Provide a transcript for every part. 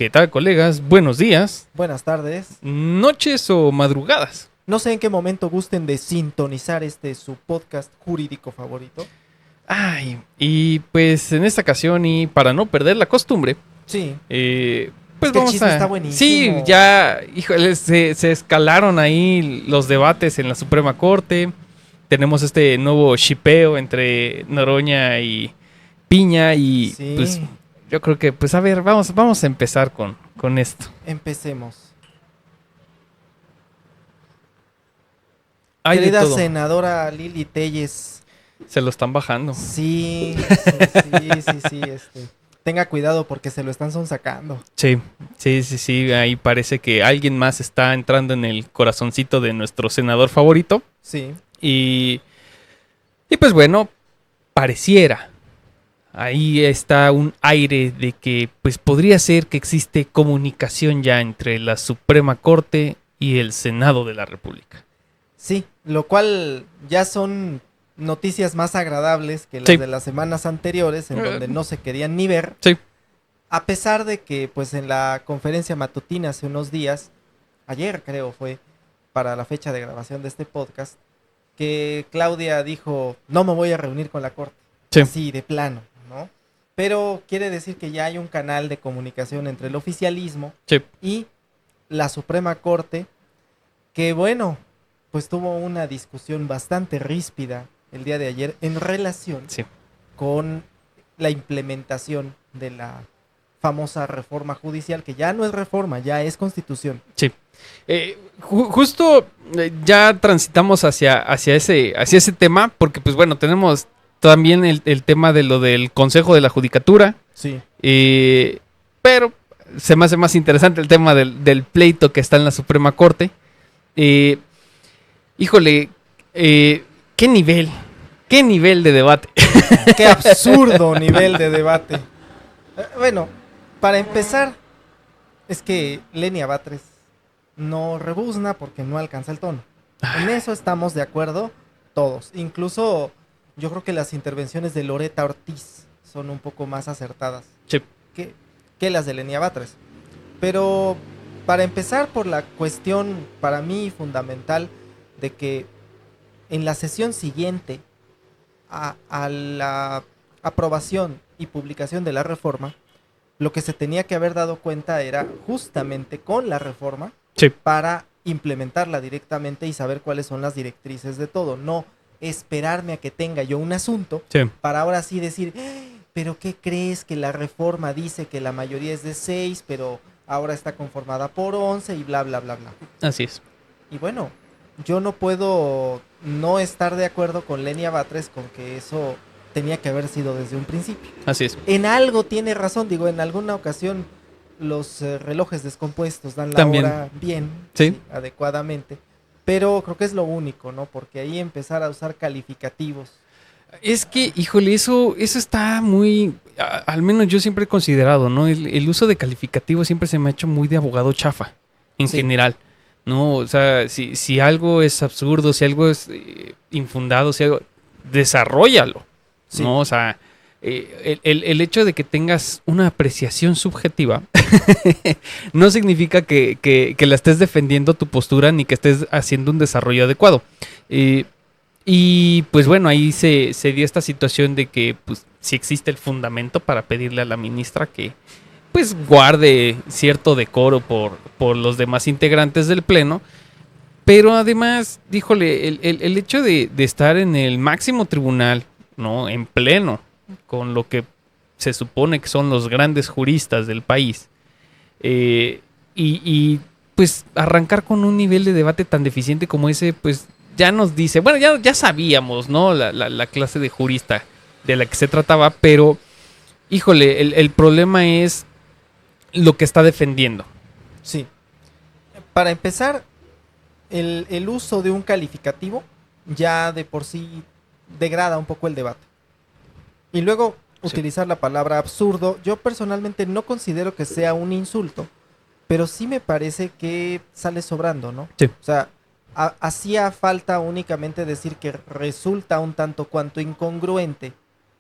¿Qué tal, colegas? Buenos días, Buenas tardes. noches o madrugadas. No sé en qué momento gusten de sintonizar su podcast jurídico favorito. Ay, y pues en esta ocasión y para no perder la costumbre, Sí. pues Es que el vamos chisme a... está buenísimo. Sí, ya, híjole, se escalaron ahí los debates en la Suprema Corte. Tenemos este nuevo shipeo entre Noroña y Piña y Sí. pues yo creo que, pues a ver, vamos a empezar con esto. Empecemos. Hay de Querida todo. senadora Lili Telles. Se lo están bajando. Sí. Tenga cuidado porque se lo están sonsacando. Sí. Ahí parece que alguien más está entrando en el corazoncito de nuestro senador favorito. Sí. Y pues bueno, pareciera. Ahí está un aire de que pues podría ser que existe comunicación ya entre la Suprema Corte y el Senado de la República. Sí, lo cual ya son noticias más agradables que las Sí. de las semanas anteriores, en donde no se querían ni ver. Sí. A pesar de que, pues, en la conferencia matutina hace unos días, ayer creo fue, para la fecha de grabación de este podcast, que Claudia dijo, no me voy a reunir con la Corte. Sí. Así, de plano, ¿no? Pero quiere decir que ya hay un canal de comunicación entre el oficialismo Sí. y la Suprema Corte, que bueno, pues tuvo una discusión bastante ríspida el día de ayer en relación Sí. con la implementación de la famosa reforma judicial, que ya no es reforma, ya es constitución. Sí. Justo ya transitamos hacia ese tema, porque pues bueno, tenemos también el tema de lo del Consejo de la Judicatura, Sí. pero se me hace más interesante el tema del pleito que está en la Suprema Corte. Híjole, qué nivel de debate. Qué absurdo nivel de debate. Bueno, para empezar, es que Lenia Batres no rebuzna porque no alcanza el tono. En eso estamos de acuerdo todos. Incluso yo creo que las intervenciones de Loretta Ortiz son un poco más acertadas Sí. que las de Lenia Batres. Pero para empezar por la cuestión para mí fundamental de que en la sesión siguiente a la aprobación y publicación de la reforma, lo que se tenía que haber dado cuenta era justamente con la reforma Sí. para implementarla directamente y saber cuáles son las directrices de todo, no esperarme a que tenga yo un asunto Sí. para ahora sí decir, pero ¿qué crees? Que la reforma dice que la mayoría es de 6, pero ahora está conformada por 11 y bla, bla, bla, bla. Así es. Y bueno, yo no puedo no estar de acuerdo con Lenia Batres con que eso tenía que haber sido desde un principio. Así es. En algo tiene razón, digo, en alguna ocasión los relojes descompuestos dan la También. hora bien, Sí. adecuadamente, pero creo que es lo único, ¿no? Porque ahí empezar a usar calificativos. Es que, híjole, eso está muy... al menos yo siempre he considerado, ¿no? El uso de calificativos siempre se me ha hecho muy de abogado chafa, en Sí. general. ¿No? O sea, si algo es absurdo, si algo es infundado, si algo... desarróllalo, Sí. ¿no? O sea, el hecho de que tengas una apreciación subjetiva no significa que la estés defendiendo tu postura ni que estés haciendo un desarrollo adecuado. Y pues bueno, ahí se dio esta situación de que pues sí existe el fundamento para pedirle a la ministra que pues guarde cierto decoro por los demás integrantes del pleno. Pero además, díjole, el hecho de estar en el máximo tribunal, ¿no? En pleno, con lo que se supone que son los grandes juristas del país, y pues arrancar con un nivel de debate tan deficiente como ese, pues ya nos dice, bueno, ya sabíamos, ¿no? La clase de jurista de la que se trataba, pero, híjole, el problema es lo que está defendiendo. Sí. Para empezar, el uso de un calificativo ya de por sí degrada un poco el debate. Y luego utilizar la palabra absurdo, yo personalmente no considero que sea un insulto, pero sí me parece que sale sobrando, ¿no? Sí. O sea, hacía falta únicamente decir que resulta un tanto cuanto incongruente,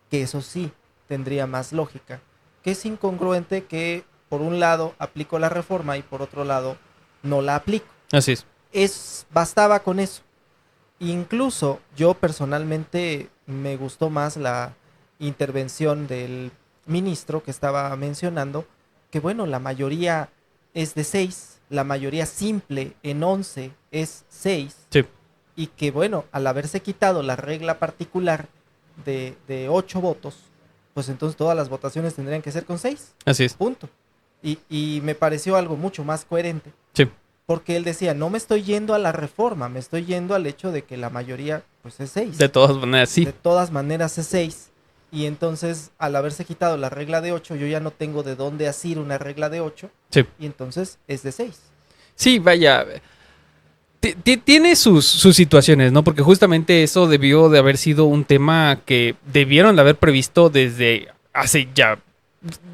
que eso sí tendría más lógica, que es incongruente que por un lado aplico la reforma y por otro lado no la aplico. Así es. Bastaba con eso. Incluso yo personalmente me gustó más la intervención del ministro que estaba mencionando, que bueno, la mayoría es de 6, la mayoría simple en 11 es 6, Sí. y que bueno, al haberse quitado la regla particular de 8 votos, pues entonces todas las votaciones tendrían que ser con 6, Así es. punto. Y me pareció algo mucho más coherente. Sí. Porque él decía, no me estoy yendo a la reforma, me estoy yendo al hecho de que la mayoría pues es 6. De todas maneras, sí. De todas maneras es 6. Y entonces, al haberse quitado la regla de 8, yo ya no tengo de dónde asir una regla de 8. Sí. Y entonces es de 6. Sí, vaya. Tiene sus situaciones, ¿no? Porque justamente eso debió de haber sido un tema que debieron de haber previsto desde hace ya,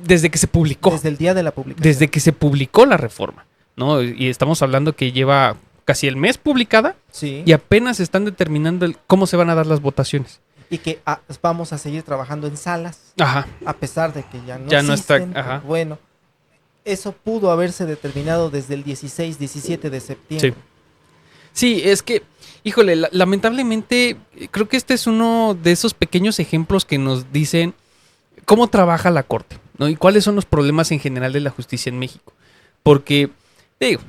desde que se publicó. Desde el día de la publicación. Desde que se publicó la reforma, ¿no? Y estamos hablando que lleva casi el mes publicada. Sí. Y apenas están determinando cómo se van a dar las votaciones. Y que vamos a seguir trabajando en salas. Ajá. A pesar de que ya no Ya no está, existen. ajá. Bueno, eso pudo haberse determinado desde el 16, 17 de septiembre. Sí. Sí, es que, híjole, lamentablemente creo que este es uno de esos pequeños ejemplos que nos dicen cómo trabaja la Corte, ¿no? Y cuáles son los problemas en general de la justicia en México. Porque, digo,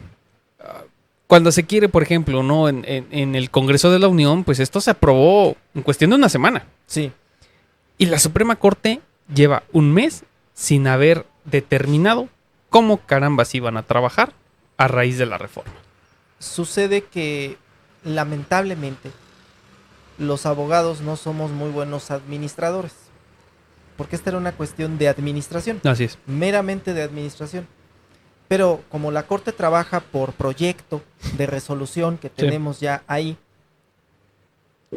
cuando se quiere, por ejemplo, ¿no? En el Congreso de la Unión, pues esto se aprobó en cuestión de una semana. Sí. Y la Suprema Corte lleva un mes sin haber determinado cómo carambas iban a trabajar a raíz de la reforma. Sucede que, lamentablemente, los abogados no somos muy buenos administradores. Porque esta era una cuestión de administración. Así es. Meramente de administración. Pero como la Corte trabaja por proyecto de resolución que tenemos ya ahí,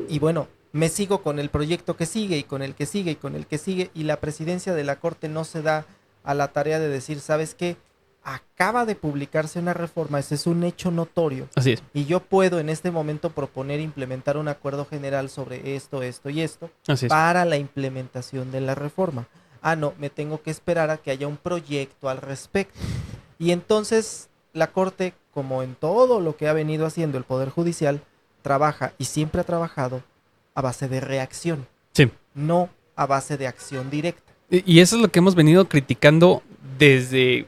y bueno, me sigo con el proyecto que sigue y con el que sigue y con el que sigue, y la presidencia de la Corte no se da a la tarea de decir, ¿sabes qué? Acaba de publicarse una reforma, ese es un hecho notorio. Así es. Y yo puedo en este momento proponer implementar un acuerdo general sobre esto, esto y esto Así es. para la implementación de la reforma. Ah, no, me tengo que esperar a que haya un proyecto al respecto. Y entonces la Corte, como en todo lo que ha venido haciendo el Poder Judicial, trabaja y siempre ha trabajado a base de reacción, Sí. no a base de acción directa. Y eso es lo que hemos venido criticando desde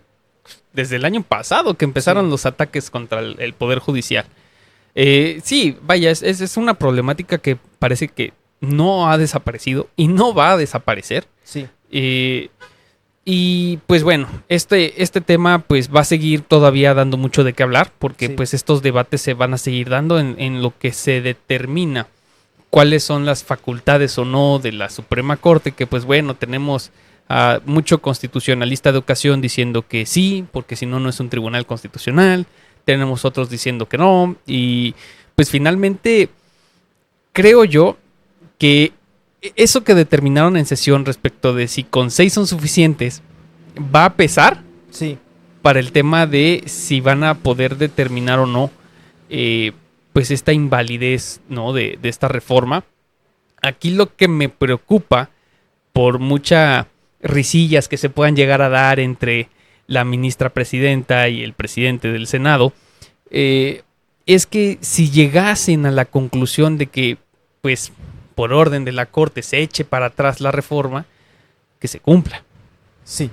el año pasado, que empezaron los ataques contra el Poder Judicial. Sí, vaya, es una problemática que parece que no ha desaparecido y no va a desaparecer. Sí. Y pues bueno, este tema pues va a seguir todavía dando mucho de qué hablar, porque Sí. pues estos debates se van a seguir dando en lo que se determina cuáles son las facultades o no de la Suprema Corte, que pues bueno, tenemos a mucho constitucionalista de ocasión diciendo que sí, porque si no, no es un tribunal constitucional. Tenemos otros diciendo que no. Y pues finalmente creo yo que eso que determinaron en sesión respecto de si con 6 son suficientes va a pesar Sí. para el tema de si van a poder determinar o no pues esta invalidez, ¿no? de esta reforma. Aquí lo que me preocupa, por muchas risillas que se puedan llegar a dar entre la ministra presidenta y el presidente del Senado, es que si llegasen a la conclusión de que, pues, por orden de la Corte se eche para atrás la reforma, que se cumpla. Sí,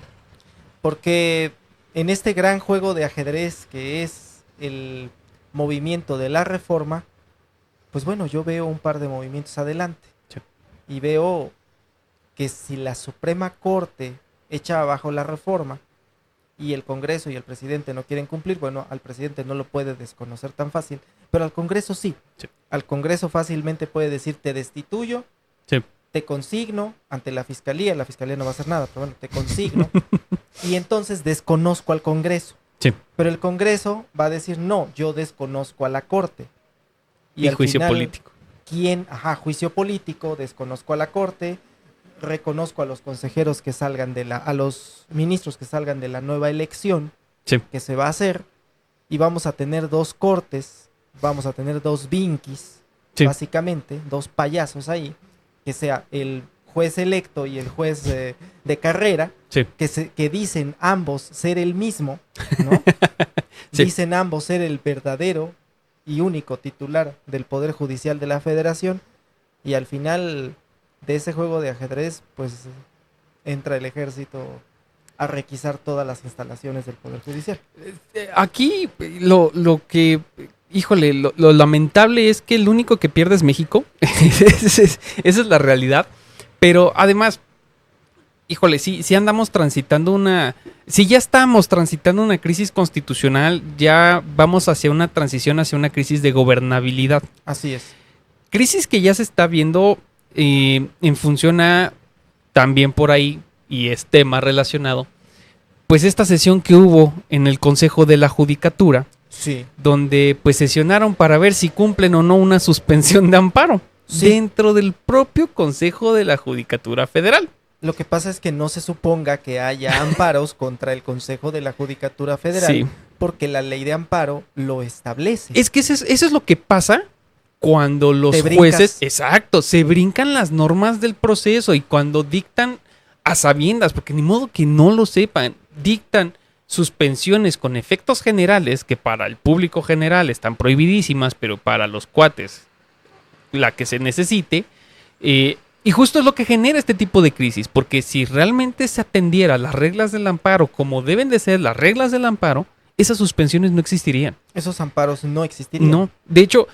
porque en este gran juego de ajedrez que es el movimiento de la reforma, pues bueno, yo veo un par de movimientos adelante. Sí. Y veo que si la Suprema Corte echa abajo la reforma y el Congreso y el presidente no quieren cumplir, bueno, al presidente no lo puede desconocer tan fácil, pero al Congreso sí. Sí. Al Congreso fácilmente puede decir, te destituyo, Sí. te consigno ante la fiscalía no va a hacer nada, pero bueno, te consigno, y entonces desconozco al Congreso. Sí. Pero el Congreso va a decir, no, yo desconozco a la Corte. Y al juicio final, político. ¿quién? Ajá, juicio político, desconozco a la Corte, reconozco a los consejeros que salgan a los ministros que salgan de la nueva elección Sí. que se va a hacer, y vamos a tener 2 cortes, vamos a tener 2 binquis, Sí. básicamente, 2 payasos ahí, que sea el juez electo y el juez de carrera, Sí. que dicen ambos ser el mismo, ¿no? Sí. Dicen ambos ser el verdadero y único titular del Poder Judicial de la Federación, y al final de ese juego de ajedrez, pues entra el ejército a requisar todas las instalaciones del Poder Judicial. Aquí lo que, híjole, lo lamentable es que el único que pierde es México. Esa es la realidad. Pero además, híjole, sí andamos transitando si ya estamos transitando una crisis constitucional, ya vamos hacia una transición, hacia una crisis de gobernabilidad. Así es. Crisis que ya se está viendo en función a, también por ahí, y es tema relacionado, pues esta sesión que hubo en el Consejo de la Judicatura, Sí. donde pues sesionaron para ver si cumplen o no una suspensión de amparo dentro del propio Consejo de la Judicatura Federal. Lo que pasa es que no se suponga que haya amparos contra el Consejo de la Judicatura Federal, Sí. porque la ley de amparo lo establece. Es que eso es lo que pasa cuando los Te brincas. jueces, exacto, se brincan las normas del proceso y cuando dictan a sabiendas, porque ni modo que no lo sepan, dictan suspensiones con efectos generales que para el público general están prohibidísimas, pero para los cuates la que se necesite. Y justo es lo que genera este tipo de crisis, porque si realmente se atendiera las reglas del amparo como deben de ser las reglas del amparo, esas suspensiones no existirían. Esos amparos no existirían. No, de hecho,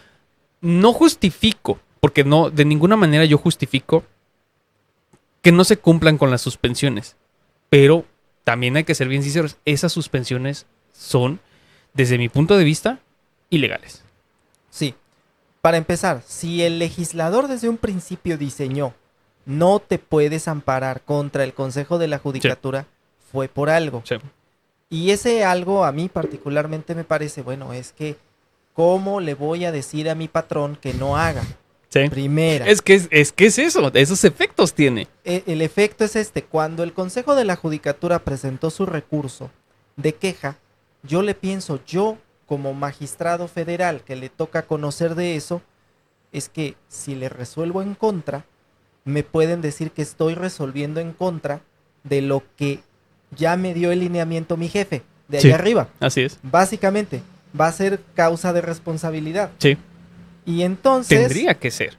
no justifico, porque no, de ninguna manera yo justifico que no se cumplan con las suspensiones, pero también hay que ser bien sinceros, esas suspensiones son, desde mi punto de vista, ilegales. Sí. Para empezar, si el legislador desde un principio diseñó no te puedes amparar contra el Consejo de la Judicatura, fue por algo. Sí. Y ese algo a mí particularmente me parece, bueno, es que ¿cómo le voy a decir a mi patrón que no haga? Sí. Primera. Es que es eso, esos efectos tiene. El efecto es este: cuando el Consejo de la Judicatura presentó su recurso de queja, yo le pienso, yo como magistrado federal que le toca conocer de eso, es que si le resuelvo en contra, me pueden decir que estoy resolviendo en contra de lo que ya me dio el lineamiento mi jefe, de allá arriba. Así es. Básicamente, va a ser causa de responsabilidad. Sí. Y entonces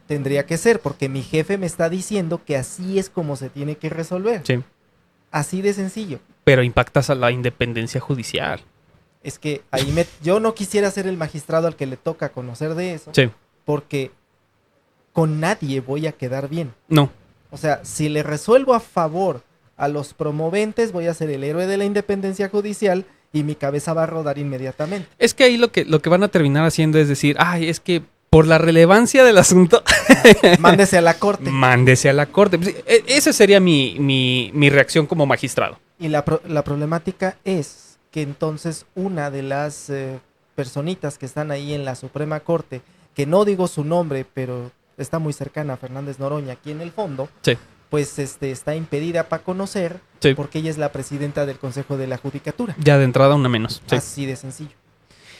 Tendría que ser, porque mi jefe me está diciendo que así es como se tiene que resolver. Sí. Así de sencillo. Pero impactas a la independencia judicial. Es que ahí yo no quisiera ser el magistrado al que le toca conocer de eso. Sí. Porque con nadie voy a quedar bien. No. O sea, si le resuelvo a favor a los promoventes, voy a ser el héroe de la independencia judicial y mi cabeza va a rodar inmediatamente. Es que ahí lo que van a terminar haciendo es decir, ay, es que por la relevancia del asunto, Mándese a la corte. mándese a la corte. Esa sería mi reacción como magistrado. Y la problemática es que entonces una de las personitas que están ahí en la Suprema Corte, que no digo su nombre, pero está muy cercana a Fernández Noroña aquí en el fondo, Sí. pues está impedida para conocer, Sí. porque ella es la presidenta del Consejo de la Judicatura. Ya de entrada una menos. Sí. Así de sencillo.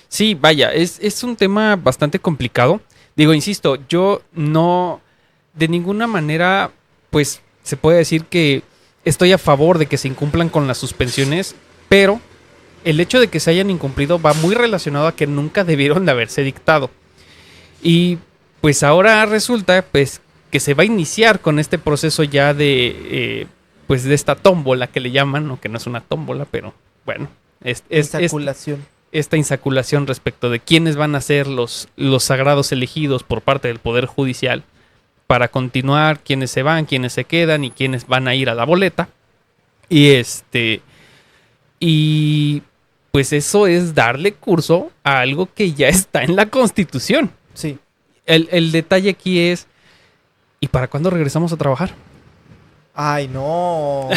Sí, vaya, es un tema bastante complicado. Digo, insisto, yo no, de ninguna manera, pues, se puede decir que estoy a favor de que se incumplan con las suspensiones, pero el hecho de que se hayan incumplido va muy relacionado a que nunca debieron de haberse dictado. Y pues ahora resulta, pues, que se va a iniciar con este proceso ya de, pues, de esta tómbola que le llaman, o que no es una tómbola, pero bueno, esta insaculación respecto de quiénes van a ser los sagrados elegidos por parte del Poder Judicial para continuar, quiénes se van, quiénes se quedan y quiénes van a ir a la boleta. Y pues eso es darle curso a algo que ya está en la Constitución. Sí. El detalle aquí es, ¿y para cuándo regresamos a trabajar? Ay, no.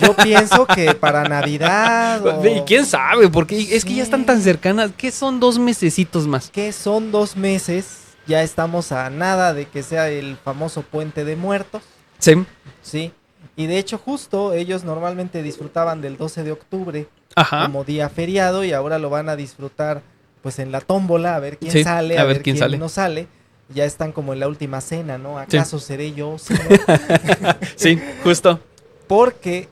Yo pienso que para Navidad. ¿Y quién sabe? Porque es que ya están tan cercanas. ¿Qué son 2 mesecitos más? Que son 2 meses. Ya estamos a nada de que sea el famoso Puente de Muertos. Sí. Sí. Y de hecho, justo ellos normalmente disfrutaban del 12 de octubre como día feriado, y ahora lo van a disfrutar pues en la tómbola, a ver quién sale, a ver quién no sale. ya están como en la última cena, ¿no? ¿Acaso seré yo, señor? Sí, justo. Porque,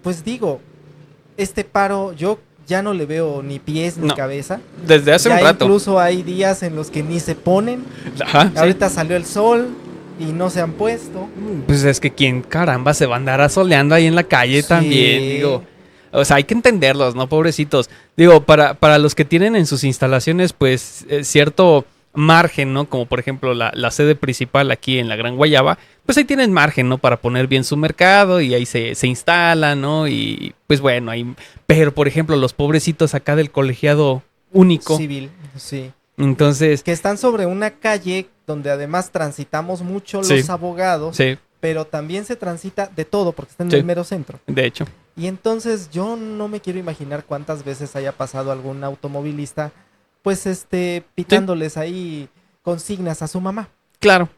pues digo, este paro yo ya no le veo ni pies ni cabeza. Desde hace ya un rato. Incluso hay días en los que ni se ponen. Ajá, ahorita salió el sol y no se han puesto. Pues es que quién caramba se va a andar asoleando ahí en la calle también, digo. O sea, hay que entenderlos, ¿no? Pobrecitos. Digo, para los que tienen en sus instalaciones, pues, cierto margen, ¿no? Como por ejemplo la sede principal aquí en la Gran Guayaba, pues ahí tienen margen, ¿no? Para poner bien su mercado y ahí se instalan, ¿no? Y pues bueno, ahí... Pero, por ejemplo, los pobrecitos acá del colegiado único. Civil, sí. Entonces... Que están sobre una calle donde además transitamos mucho los abogados. Sí. Pero también se transita de todo porque está en el mero centro. De hecho. Y entonces yo no me quiero imaginar cuántas veces haya pasado algún automovilista, pues pitándoles ahí consignas a su mamá. Claro.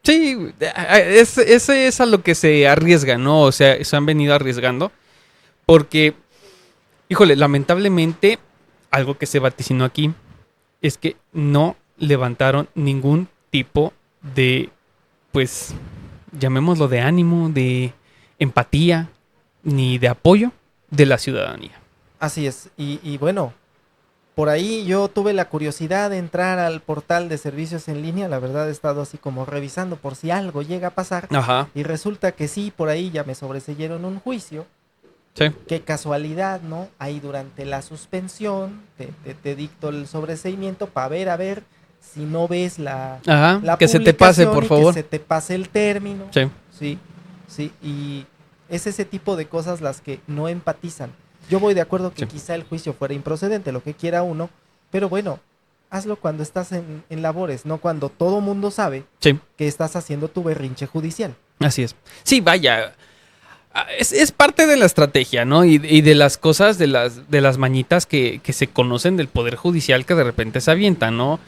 Sí, ese es a lo que se arriesga, ¿no? O sea, se han venido arriesgando. Porque, híjole, lamentablemente, algo que se vaticinó aquí es que no levantaron ningún tipo de, pues, llamémoslo de ánimo, de empatía, ni de apoyo de la ciudadanía. Así es. Y bueno, por ahí yo tuve la curiosidad de entrar al portal de servicios en línea. La verdad he estado así como revisando por si algo llega a pasar. Ajá. Y resulta que sí, por ahí ya me sobreseyeron un juicio. Sí. Qué casualidad, ¿no? Ahí durante la suspensión te dicto el sobreseimiento para ver, a ver si no ves la que se te pase, por favor. Que se te pase el término. Sí. Sí. Y es ese tipo de cosas las que no empatizan. Yo voy de acuerdo que quizá el juicio fuera improcedente, lo que quiera uno, pero bueno, hazlo cuando estás en labores, no cuando todo mundo sabe que estás haciendo tu berrinche judicial. Así es. Sí, vaya. Es parte de la estrategia, ¿no? Y de las cosas, de las mañitas que se conocen del Poder Judicial que de repente se avientan, ¿no?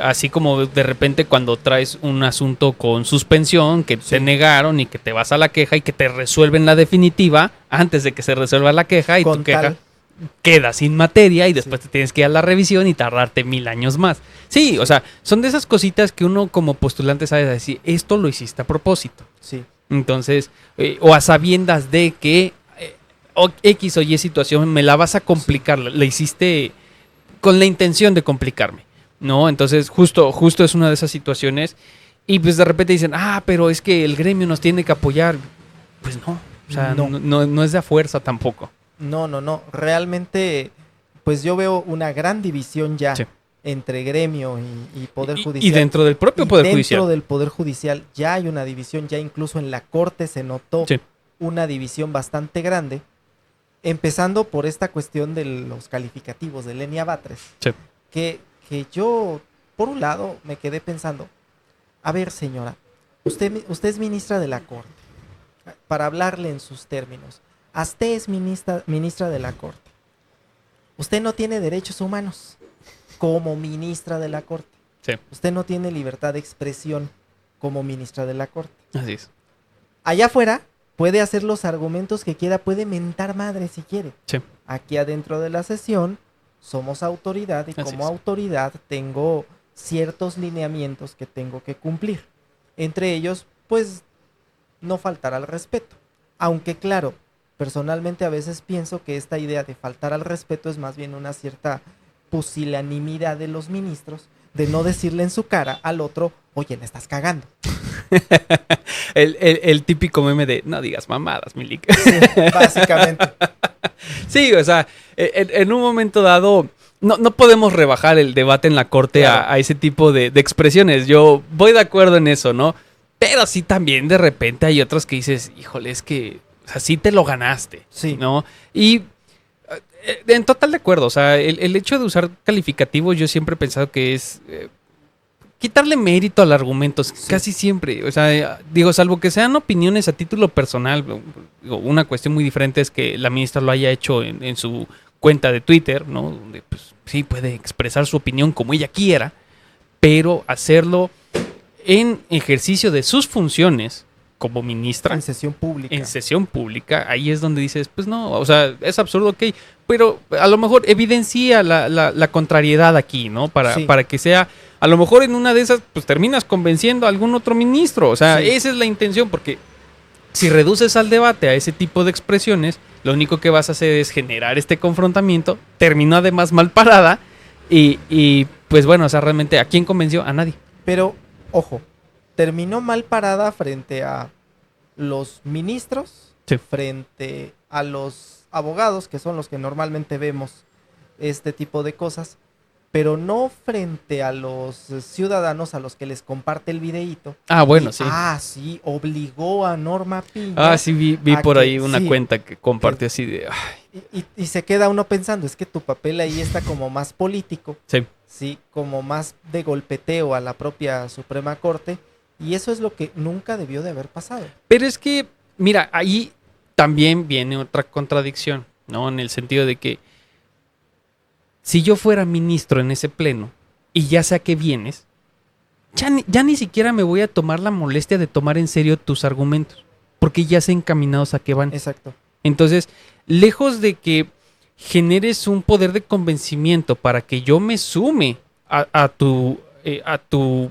Así como de repente cuando traes un asunto con suspensión, que te negaron y que te vas a la queja y que te resuelven la definitiva antes de que se resuelva la queja y tu queja queda sin materia y después te tienes que ir a la revisión y tardarte 1000 años más. Sí, o sea, son de esas cositas que uno como postulante sabe decir, esto lo hiciste a propósito. Sí. Entonces, o a sabiendas de que X o Y situación me la vas a complicar, la hiciste con la intención de complicarme, ¿no? Entonces, justo es una de esas situaciones y pues de repente dicen, pero es que el gremio nos tiene que apoyar. Pues no, o sea, no es de a fuerza tampoco. No, realmente, pues yo veo una gran división ya entre gremio y Poder Judicial. Y dentro del propio Poder Judicial. Dentro del Poder Judicial ya hay una división, ya incluso en la Corte se notó una división bastante grande, empezando por esta cuestión de los calificativos de Lenia Batres, que yo, por un lado, me quedé pensando, a ver señora, usted es ministra de la Corte, para hablarle en sus términos, usted es ministra de la Corte, usted no tiene derechos humanos como ministra de la Corte. Usted no tiene libertad de expresión como ministra de la Corte. Así es. Allá afuera puede hacer los argumentos que quiera, puede mentar madre si quiere. Aquí adentro de la sesión somos autoridad y como autoridad tengo ciertos lineamientos que tengo que cumplir. Entre ellos, pues, no faltar al respeto. Aunque claro, personalmente a veces pienso que esta idea de faltar al respeto es más bien una cierta pusilanimidad de los ministros de no decirle en su cara al otro, oye, le estás cagando. el típico meme de no digas mamadas, Milik. Sí, básicamente. Sí, o sea, en un momento dado no podemos rebajar el debate en la Corte a ese tipo de expresiones. Yo voy de acuerdo en eso, ¿no? Pero sí también de repente hay otros que dices, híjole, es que, o sea, sí te lo ganaste, ¿no? Y en total de acuerdo, o sea, el hecho de usar calificativos yo siempre he pensado que es quitarle mérito al argumento, casi siempre, o sea, digo, salvo que sean opiniones a título personal, una cuestión muy diferente es que la ministra lo haya hecho en su cuenta de Twitter, ¿no? Donde pues sí puede expresar su opinión como ella quiera, pero hacerlo en ejercicio de sus funciones, como ministra En sesión pública. en sesión pública, ahí es donde dices, pues no, o sea, es absurdo, ok, pero a lo mejor evidencia la contrariedad aquí, ¿no? Sí. Para que sea, a lo mejor en una de esas, pues terminas convenciendo a algún otro ministro, o sea, Sí. esa es la intención, porque si reduces al debate a ese tipo de expresiones, lo único que vas a hacer es generar este confrontamiento, terminó además mal parada, y pues bueno, o sea, realmente, ¿a quién convenció? A nadie. Pero, ojo, terminó mal parada frente a los ministros, Sí. frente a los abogados, que son los que normalmente vemos este tipo de cosas, pero no frente a los ciudadanos a los que les comparte el videíto. Ah, bueno, Y, sí. sí, obligó a Norma Piña. Ah, sí, vi a por que- ahí una sí, cuenta que compartió así de... y se queda uno pensando, es que tu papel ahí está como más político, sí, sí, como más de golpeteo a la propia Suprema Corte, y eso es lo que nunca debió de haber pasado. pero es que, mira, ahí también viene otra contradicción, ¿no? En el sentido de que si yo fuera ministro en ese pleno y ya sé a qué vienes, ya ni siquiera me voy a tomar la molestia de tomar en serio tus argumentos, porque ya sé encaminados a qué van. Exacto. Entonces, lejos de que generes un poder de convencimiento para que yo me sume a tu,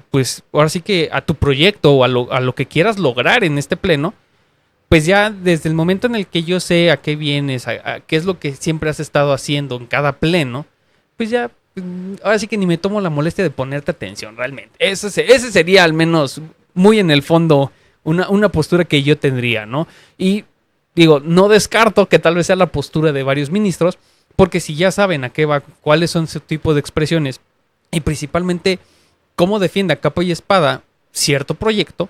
pues, ahora sí que a tu proyecto o a lo que quieras lograr en este pleno, pues ya desde el momento en el que yo sé a qué vienes, a qué es lo que siempre has estado haciendo en cada pleno, pues ya, ahora sí que ni me tomo la molestia de ponerte atención realmente. Ese sería al menos muy en el fondo una postura que yo tendría, ¿no? Y digo, no descarto que tal vez sea la postura de varios ministros, porque si ya saben a qué va, cuáles son ese tipo de expresiones y principalmente cómo defiende a capa y espada cierto proyecto,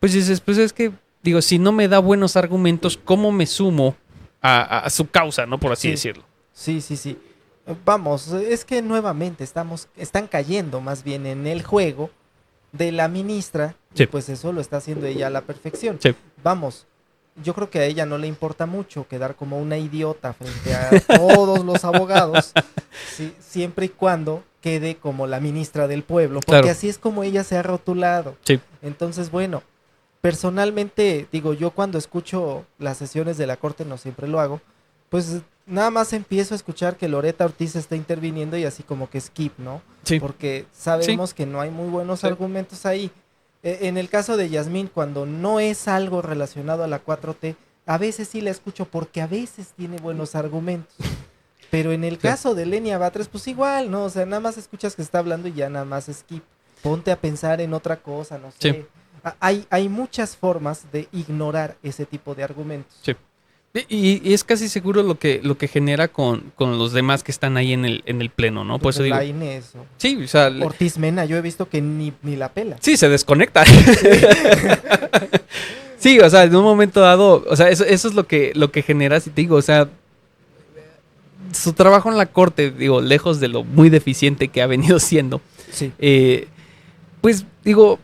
pues dices, pues es que, digo, si no me da buenos argumentos, ¿cómo me sumo a su causa, ¿no? Por así Sí. decirlo. Sí. Vamos, es que nuevamente están cayendo más bien en el juego de la ministra, Sí. y pues eso lo está haciendo ella a la perfección. Sí. Vamos, yo creo que a ella no le importa mucho quedar como una idiota frente a todos los abogados, sí, siempre y cuando quede como la ministra del pueblo, porque Claro. así es como ella se ha rotulado. Sí. Entonces, bueno, personalmente, digo, yo cuando escucho las sesiones de la corte, no siempre lo hago, pues nada más empiezo a escuchar que Loretta Ortiz está interviniendo y así como que skip, ¿no? Sí. Porque sabemos que no hay muy buenos Sí. argumentos ahí. En el caso de Yasmín, cuando no es algo relacionado a la 4T, a veces sí la escucho porque a veces tiene buenos argumentos. Pero en el Sí. caso de Lenia Batres, pues igual, ¿no? O sea, nada más escuchas que está hablando y ya nada más skip. Ponte a pensar en otra cosa, no sé. Sí. Hay muchas formas de ignorar ese tipo de argumentos. Sí. Y es casi seguro lo que genera con los demás que están ahí en el pleno, ¿no? Por eso digo. Lainez o Sí, o sea, Ortiz Mena, yo he visto que ni la pela. sí, se desconecta. Sí, o sea, en un momento dado, o sea, eso es lo que genera, si te digo, o sea, su trabajo en la corte, digo, lejos de lo muy deficiente que ha venido siendo, Sí. pues digo,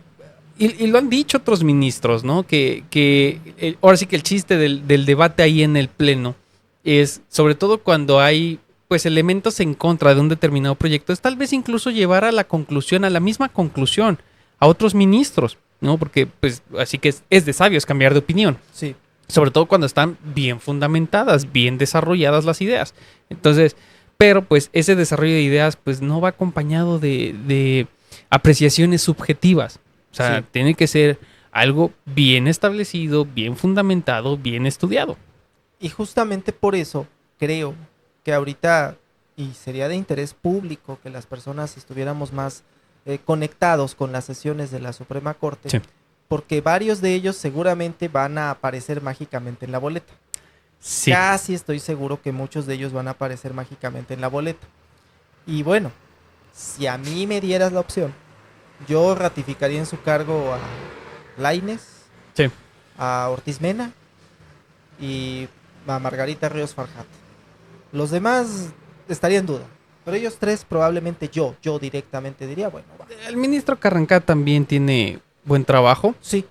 y lo han dicho otros ministros, ¿no? Que ahora sí que el chiste del debate ahí en el pleno es, sobre todo cuando hay pues elementos en contra de un determinado proyecto, es tal vez incluso llevar a la misma conclusión, a otros ministros, ¿no? Porque pues así que es de sabios cambiar de opinión. Sí. Sobre todo cuando están bien fundamentadas, bien desarrolladas las ideas. Entonces, pero pues ese desarrollo de ideas pues no va acompañado de apreciaciones subjetivas. O sea, Sí. tiene que ser algo bien establecido, bien fundamentado, bien estudiado. Y justamente por eso creo que ahorita, y sería de interés público que las personas estuviéramos más conectados con las sesiones de la Suprema Corte, Sí. porque varios de ellos seguramente van a aparecer mágicamente en la boleta. Sí. Casi estoy seguro que muchos de ellos van a aparecer mágicamente en la boleta. Y bueno, si a mí me dieras la opción, yo ratificaría en su cargo a Lainez, Sí. a Ortiz Mena y a Margarita Ríos Farjat. Los demás estaría en duda, pero ellos tres probablemente yo directamente diría, bueno, va. El ministro Carrancá también tiene buen trabajo Sí,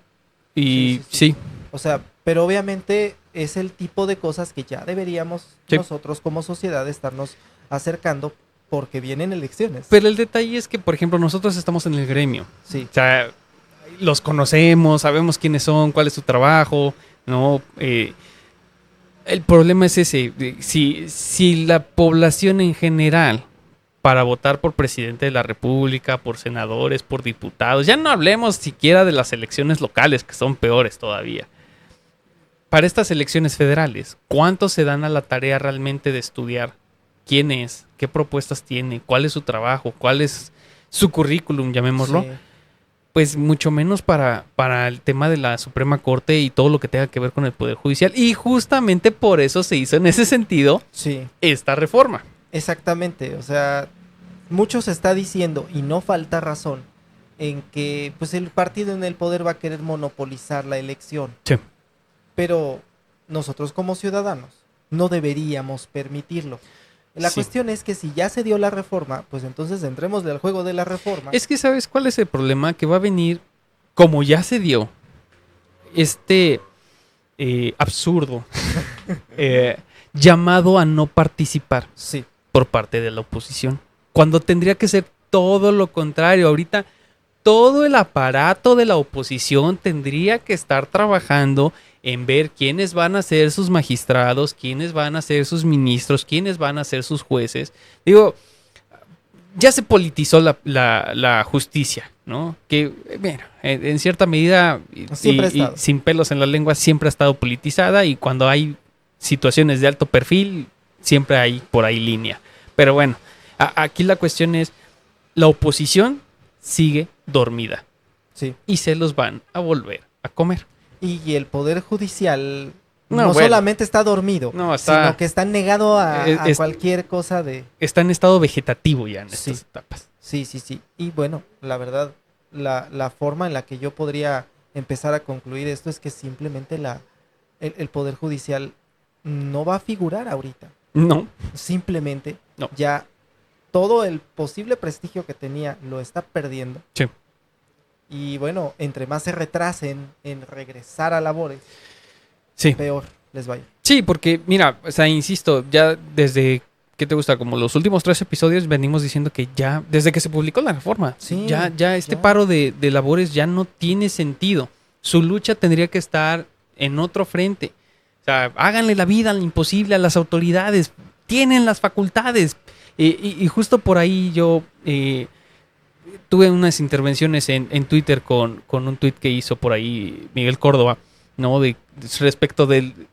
y Sí. sí. o sea, pero obviamente es el tipo de cosas que ya deberíamos Sí. nosotros como sociedad estarnos acercando porque vienen elecciones. Pero el detalle es que, por ejemplo, nosotros estamos en el gremio. Sí, O sea, los conocemos, sabemos quiénes son, cuál es su trabajo, ¿no? El problema es ese, si la población en general, para votar por presidente de la república, por senadores, por diputados, ya no hablemos siquiera de las elecciones locales, que son peores todavía. Para estas elecciones federales, ¿cuántos se dan a la tarea realmente de estudiar quién es, qué propuestas tiene, cuál es su trabajo, cuál es su currículum, llamémoslo? Sí. Pues mucho menos para el tema de la Suprema Corte y todo lo que tenga que ver con el Poder Judicial. Y justamente por eso se hizo en ese sentido Sí, esta reforma. exactamente. O sea, mucho se está diciendo, y no falta razón, en que pues el partido en el poder va a querer monopolizar la elección. Sí. Pero nosotros como ciudadanos no deberíamos permitirlo. La Sí. cuestión es que si ya se dio la reforma, pues entonces entremos al juego de la reforma. Es que, ¿sabes cuál es el problema? Que va a venir, como ya se dio, este absurdo llamado a no participar Sí, por parte de la oposición, cuando tendría que ser todo lo contrario. Ahorita todo el aparato de la oposición tendría que estar trabajando en ver quiénes van a ser sus magistrados, quiénes van a ser sus ministros, quiénes van a ser sus jueces. Digo, ya se politizó la justicia, ¿no? Que, bueno, en cierta medida, Siempre ha y estado. sin pelos en la lengua, siempre ha estado politizada, y cuando hay situaciones de alto perfil, siempre hay por ahí línea. Pero bueno, aquí la cuestión es, la oposición sigue dormida sí. y se los van a volver a comer. Y el poder judicial No, no, bueno. solamente está dormido, No, está- sino que está negado a Es- cualquier cosa de... Está en estado vegetativo ya en Sí. estas etapas. Sí, sí, sí. Y bueno, la verdad, la forma en la que yo podría empezar a concluir esto es que simplemente el poder judicial no va a figurar ahorita. No, Simplemente No. ya todo el posible prestigio que tenía lo está perdiendo. sí. Y bueno, entre más se retrasen en regresar a labores, Sí. peor les vaya. Sí, porque mira, o sea, insisto, ya desde, ¿qué te gusta? Como los últimos 3 episodios venimos diciendo que ya, desde que se publicó la reforma, Sí, ya este ya. paro de labores ya no tiene sentido. Su lucha tendría que estar en otro frente. O sea, háganle la vida imposible a las autoridades, tienen las facultades. Y justo por ahí yo tuve unas intervenciones en Twitter con un tweet que hizo por ahí Miguel Córdoba, ¿no? Respecto del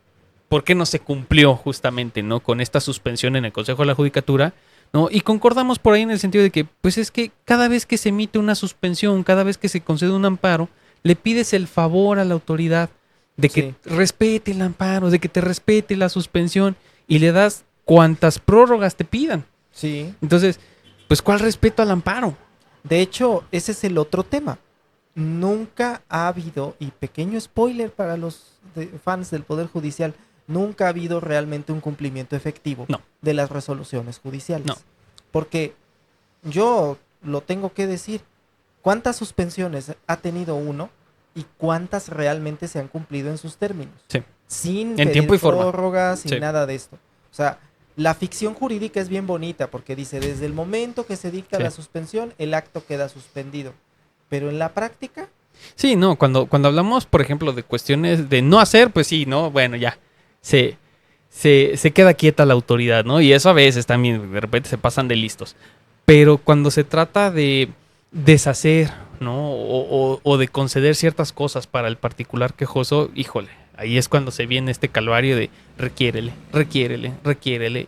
por qué no se cumplió justamente, ¿no? Con esta suspensión en el Consejo de la Judicatura, ¿no? Y concordamos por ahí en el sentido de que, pues es que cada vez que se emite una suspensión, cada vez que se concede un amparo, le pides el favor a la autoridad de que Sí. respete el amparo, de que te respete la suspensión, y le das cuantas prórrogas te pidan. Sí. Entonces, pues ¿cuál respeto al amparo? De hecho, ese es el otro tema. Nunca ha habido, y pequeño spoiler para los fans del Poder Judicial, nunca ha habido realmente un cumplimiento efectivo No. de las resoluciones judiciales. No. Porque yo lo tengo que decir, ¿cuántas suspensiones ha tenido uno y cuántas realmente se han cumplido en sus términos? Sí. Sin En pedir tiempo y forma. prórrogas, sin Sí. nada de esto. O sea, la ficción jurídica es bien bonita porque dice, desde el momento que se dicta Sí. la suspensión, el acto queda suspendido. Pero en la práctica, Sí, no, cuando hablamos, por ejemplo, de cuestiones de no hacer, pues sí, ¿no? Bueno, ya, se queda quieta la autoridad, ¿no? Y eso a veces también, de repente se pasan de listos. Pero cuando se trata de deshacer, ¿no? O de conceder ciertas cosas para el particular quejoso, híjole, ahí es cuando se viene este calvario de requiérele.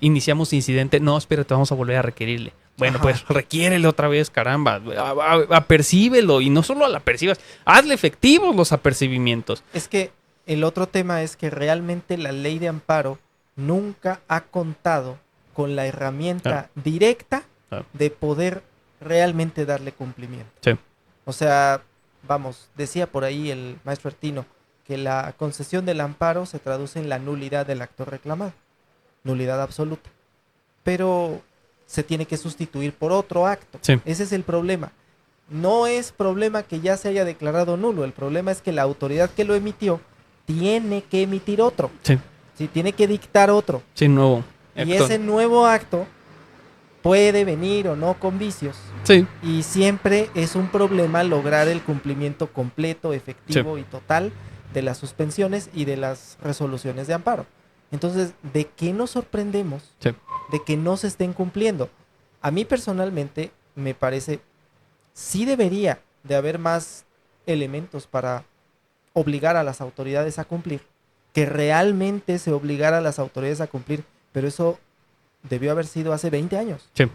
Iniciamos incidente, no, espérate, vamos a volver a requerirle. Bueno, Ajá. pues requiérele otra vez, caramba, apercíbelo, y no solo la apercibas, hazle efectivos los apercibimientos. es que el otro tema es que realmente la ley de amparo nunca ha contado con la herramienta directa Claro. de poder realmente darle cumplimiento. Sí. O sea, vamos, decía por ahí el maestro Ertino que la concesión del amparo se traduce en la nulidad del acto reclamado, nulidad absoluta. Pero se tiene que sustituir por otro acto. Sí. Ese es el problema. No es problema que ya se haya declarado nulo, el problema es que la autoridad que lo emitió tiene que emitir otro, Sí, sí, tiene que dictar otro. sí, nuevo. Y ese nuevo acto puede venir o no con vicios. Sí. Y siempre es un problema lograr el cumplimiento completo, efectivo y total de las suspensiones y de las resoluciones de amparo. Entonces, ¿de qué nos sorprendemos de que no se estén cumpliendo? A mí personalmente me parece, sí debería de haber más elementos para obligar a las autoridades a cumplir, que realmente se obligara a las autoridades a cumplir, pero eso debió haber sido hace 20 años. Sí.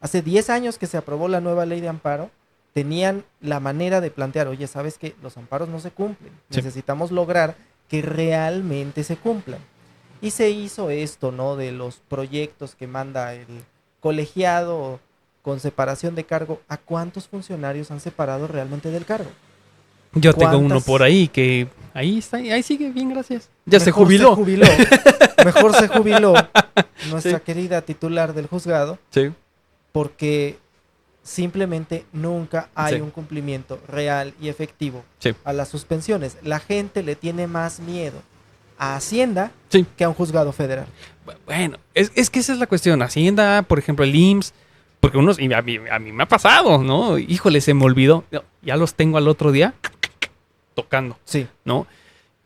Hace 10 años que se aprobó la nueva ley de amparo, tenían la manera de plantear, oye, ¿sabes qué? Los amparos no se cumplen. Sí. Necesitamos lograr que realmente se cumplan. Y se hizo esto, ¿no? De los proyectos que manda el colegiado con separación de cargo. ¿A cuántos funcionarios han separado realmente del cargo? Yo tengo uno por ahí que ahí está, ahí sigue bien, gracias. Ya se jubiló. Mejor se jubiló nuestra querida titular del juzgado. Sí. Porque simplemente nunca hay un cumplimiento real y efectivo a las suspensiones. La gente le tiene más miedo a Hacienda que a un juzgado federal. Bueno, es que esa es la cuestión. Hacienda, por ejemplo, el IMSS, porque unos, y a mí me ha pasado, ¿no? Híjole, se me olvidó. Ya los tengo al otro día tocando, ¿no?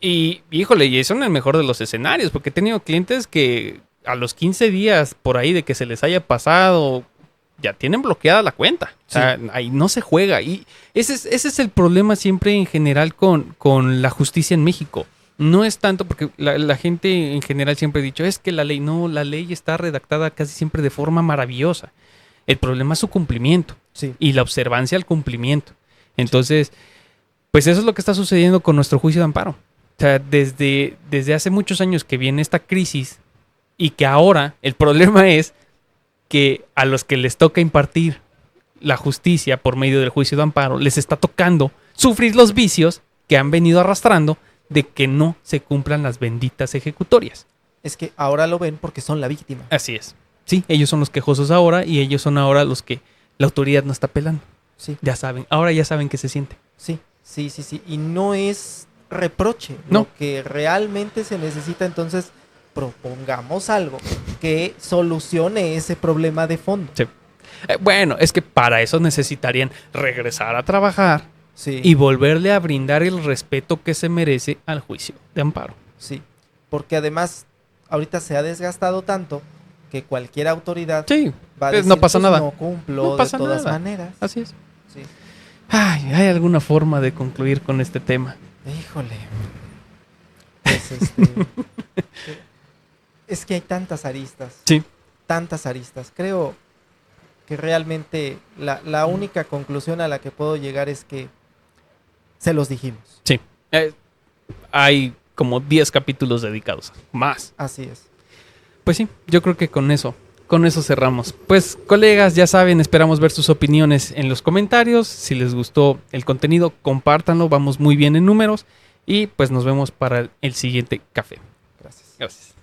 Y híjole, y eso en el mejor de los escenarios, porque he tenido clientes que a los 15 días por ahí de que se les haya pasado, ya tienen bloqueada la cuenta. O sea, ahí no se juega. Y ese es el problema siempre en general con la justicia en México. No es tanto porque la gente en general siempre ha dicho, es que la ley está redactada casi siempre de forma maravillosa. El problema es su cumplimiento y la observancia al cumplimiento. Entonces, pues eso es lo que está sucediendo con nuestro juicio de amparo. O sea, desde hace muchos años que viene esta crisis y que ahora el problema es que a los que les toca impartir la justicia por medio del juicio de amparo, les está tocando sufrir los vicios que han venido arrastrando de que no se cumplan las benditas ejecutorias. Es que ahora lo ven porque son la víctima. Así es. Sí, ellos son los quejosos ahora y ellos son ahora los que la autoridad no está pelando. Sí. Ya saben, ahora ya saben qué se siente. Sí. Y no es reproche. No. Lo que realmente se necesita, entonces propongamos algo que solucione ese problema de fondo. Sí. Bueno, es que para eso necesitarían regresar a trabajar y volverle a brindar el respeto que se merece al juicio de amparo. Sí, porque además ahorita se ha desgastado tanto que cualquier autoridad va a decir, no pasa nada. No cumplo no pasa de todas maneras. Así es. Sí. Ay, ¿hay alguna forma de concluir con este tema? Híjole. Pues es que hay tantas aristas. Sí. Tantas aristas. Creo que realmente la única conclusión a la que puedo llegar es que se los dijimos. Sí. Hay como 10 capítulos dedicados. Más. Así es. Pues sí, yo creo que con eso cerramos. Pues, colegas, ya saben, esperamos ver sus opiniones en los comentarios. Si les gustó el contenido, compártanlo. Vamos muy bien en números. Y pues nos vemos para el siguiente café. Gracias. Gracias.